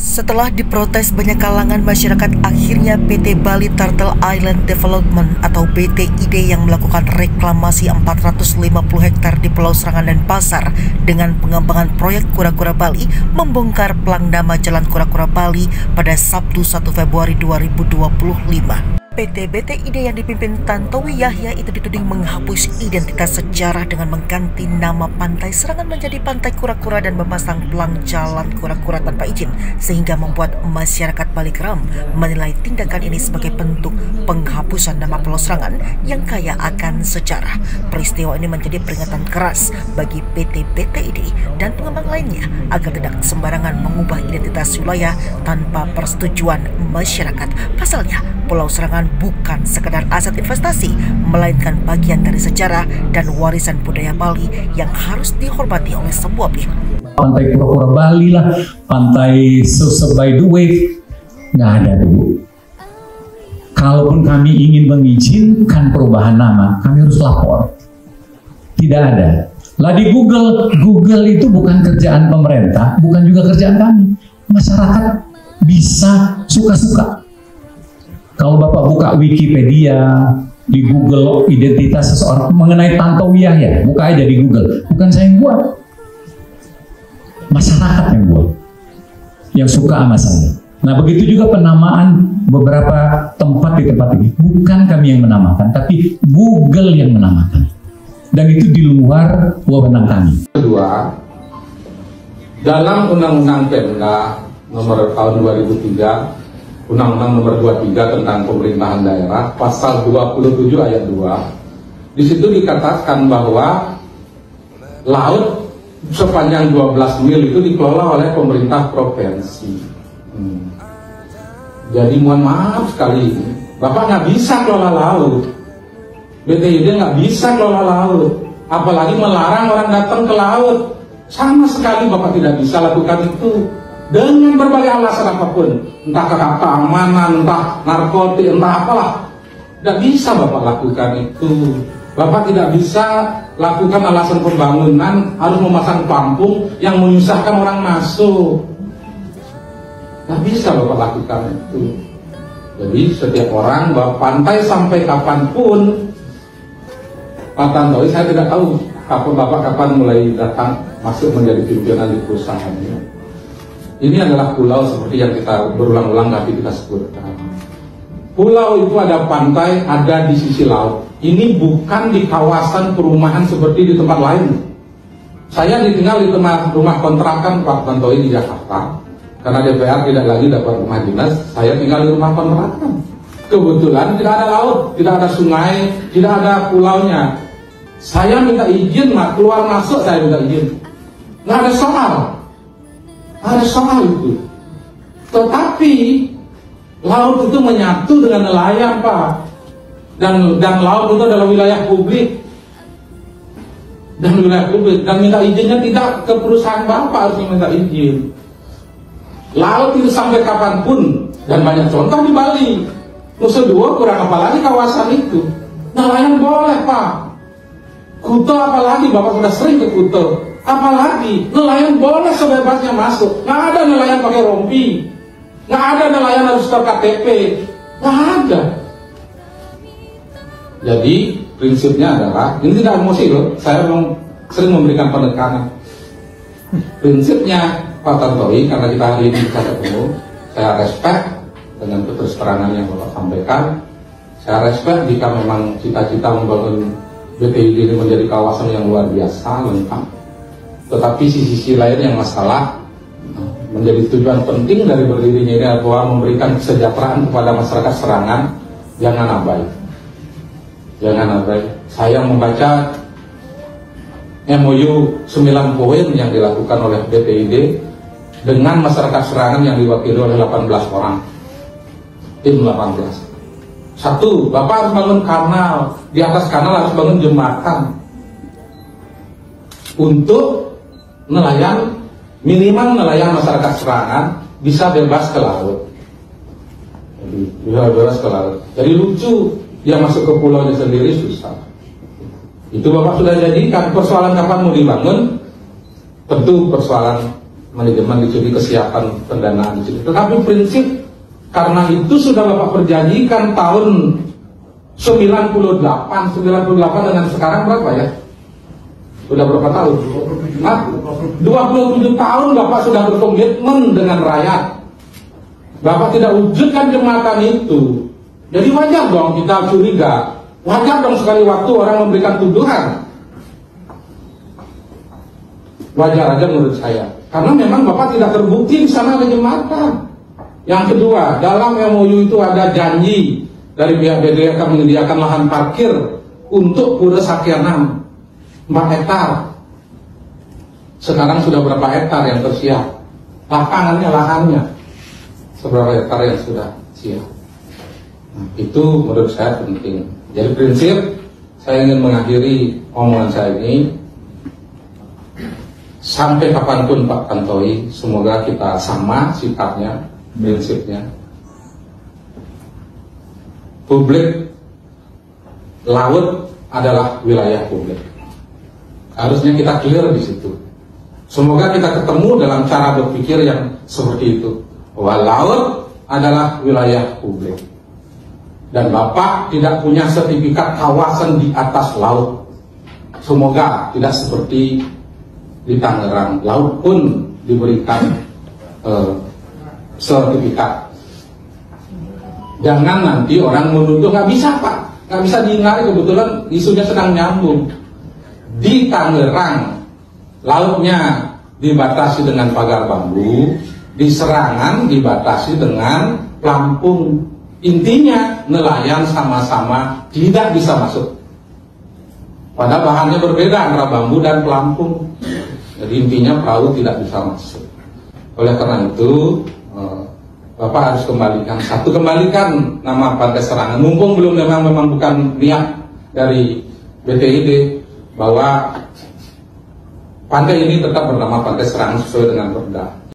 Setelah diprotes banyak kalangan masyarakat, akhirnya PT Bali Turtle Island Development atau BTID yang melakukan reklamasi 450 hektar di Pulau Serangan dan Pasar dengan pengembangan proyek Kura-Kura Bali membongkar pelang nama Jalan Kura-Kura Bali pada Sabtu 1 Februari 2025. PT BTID yang dipimpin Tantowi Yahya itu dituding menghapus identitas sejarah dengan mengganti nama Pantai Serangan menjadi Pantai Kura-Kura dan memasang pelang Jalan Kura-Kura tanpa izin, sehingga membuat masyarakat Bali geram menilai tindakan ini sebagai bentuk penghapusan nama Pulau Serangan yang kaya akan sejarah. Peristiwa ini menjadi peringatan keras bagi PT BTID dan pengembang lainnya agar tidak sembarangan mengubah identitas wilayah tanpa persetujuan masyarakat. Pasalnya, Pulau Serangan bukan sekedar aset investasi, melainkan bagian dari sejarah dan warisan budaya Bali yang harus dihormati oleh semua pihak. Pantai Kura-Kura Bali lah, pantai Susah by the Wave, nggak ada dulu. Kalaupun kami ingin mengizinkan perubahan nama, kami harus lapor. Tidak ada. Lah di Google itu bukan kerjaan pemerintah, bukan juga kerjaan kami. Masyarakat bisa suka-suka. Kalau Bapak buka Wikipedia, di Google identitas seseorang mengenai Tantowi Yahya, buka aja di Google. Bukan saya yang buat, masyarakat yang buat, yang suka sama saya. Nah begitu juga penamaan beberapa tempat di tempat ini, bukan kami yang menamakan, tapi Google yang menamakan. Dan itu di luar wewenang kami. Kedua, dalam Undang-Undang Pemda nomor tahun 2003, Undang-Undang nomor 23 tentang pemerintahan daerah, pasal 27 ayat 2, di situ dikatakan bahwa laut sepanjang 12 mil itu dikelola oleh pemerintah provinsi. Jadi mohon maaf sekali, Bapak nggak bisa kelola laut, BTID nggak bisa kelola laut, apalagi melarang orang datang ke laut. Sama sekali Bapak tidak bisa lakukan itu. Dengan berbagai alasan apapun, entah keamanan, entah narkotik, entah apalah, tidak bisa Bapak lakukan itu. Bapak tidak bisa lakukan alasan pembangunan harus memasang pelampung yang menyusahkan orang masuk. Tidak bisa Bapak lakukan itu. Jadi setiap orang bahwa pantai sampai kapanpun, Pak Tantowi, saya tidak tahu kapan mulai datang masuk menjadi pimpinan di perusahaannya. Ini adalah pulau seperti yang kita berulang-ulang tapi kita sebutkan. Pulau itu ada pantai, ada di sisi laut. Ini bukan di kawasan perumahan seperti di tempat lain. Saya ditinggal di rumah kontrakan Pak Tantowi di Jakarta. Karena DPR tidak lagi dapat rumah dinas, saya tinggal di rumah kontrakan. Kebetulan tidak ada laut, tidak ada sungai, tidak ada pulaunya. Saya minta izin, keluar masuk saya minta izin. Nggak ada soal. Ada soal itu. Tetapi laut itu menyatu dengan nelayan, Pak. Dan laut itu adalah wilayah publik. Dan wilayah publik. Dan minta izinnya tidak ke perusahaan Bapak, harus minta izin. Laut itu sampai kapanpun. Dan banyak contoh di Bali. Nusa Dua kurang apalagi kawasan itu. Nelayan boleh, Pak. Kuto apalagi, Bapak sudah sering ke Kuto. Apalagi nelayan boleh sebebasnya masuk. Nggak ada nelayan pakai rompi, nggak ada nelayan harus KTP, nggak ada. Jadi prinsipnya adalah, ini tidak emosi loh, saya sering memberikan penekanan. Prinsipnya Pak Tantowi, karena kita hari ini bisa ketemu, saya respect dengan keterangan yang Bapak sampaikan. Saya respect jika memang cita-cita membangun BTID ini menjadi kawasan yang luar biasa, lengkap. Tetapi sisi lain yang masalah menjadi tujuan penting dari berdirinya ini adalah memberikan kesejahteraan kepada masyarakat Serangan. Jangan abai. Jangan abai. Saya membaca MOU 9 poin yang dilakukan oleh BTID dengan masyarakat Serangan yang diwakili oleh 18 orang. Tim 18. Satu, Bapak harus bangun kanal. Di atas kanal harus bangun jembatan. Untuk nelayan, minimal nelayan masyarakat Serangan bisa bebas ke laut. Jadi bisa bebas ke laut. Jadi lucu, dia masuk ke pulaunya sendiri susah. Itu Bapak sudah jadikan. Persoalan kapan mau dibangun, tentu persoalan manajemen di sini, kesiapan pendanaan di sini. Tetapi prinsip, karena itu sudah Bapak perjanjikan tahun 98 dengan sekarang berapa ya? Sudah berapa tahun? 27 tahun Bapak sudah berkomitmen dengan rakyat. Bapak tidak wujudkan jembatan itu. Jadi wajar dong kita curiga. Wajar dong sekali waktu orang memberikan tuduhan. Wajar aja menurut saya. Karena memang Bapak tidak terbukti di sana ada jembatan. Yang kedua, dalam MOU itu ada janji dari pihak BDI akan menyediakan lahan parkir untuk Pura Sakya 6 4 hektar. Sekarang sudah berapa hektar yang tersiap? Lapangannya, lahannya seberapa hektar yang sudah siap? Nah, itu menurut saya penting. Jadi prinsip, saya ingin mengakhiri omongan saya ini, sampai kapanpun Pak Tantowi, semoga kita sama sikapnya, prinsipnya. Publik, laut adalah wilayah publik. Harusnya kita clear di situ. Semoga kita ketemu dalam cara berpikir yang seperti itu, bahwa laut adalah wilayah publik. Dan Bapak tidak punya sertifikat kawasan di atas laut. Semoga tidak seperti di Tangerang, laut pun diberikan sertifikat. Jangan nanti orang menuduh, nggak bisa Pak, nggak bisa dihindari, kebetulan isunya sedang nyambung. Di Tangerang, lautnya dibatasi dengan pagar bambu, di Serangan dibatasi dengan pelampung. Intinya nelayan sama-sama tidak bisa masuk. Padahal bahannya berbeda antara bambu dan pelampung. Jadi intinya perahu tidak bisa masuk. Oleh karena itu Bapak harus kembalikan nama Pantai Serangan. Mumpung belum memang bukan niat dari BTID bahwa pantai ini tetap bernama Pantai Serangan sesuai dengan perda.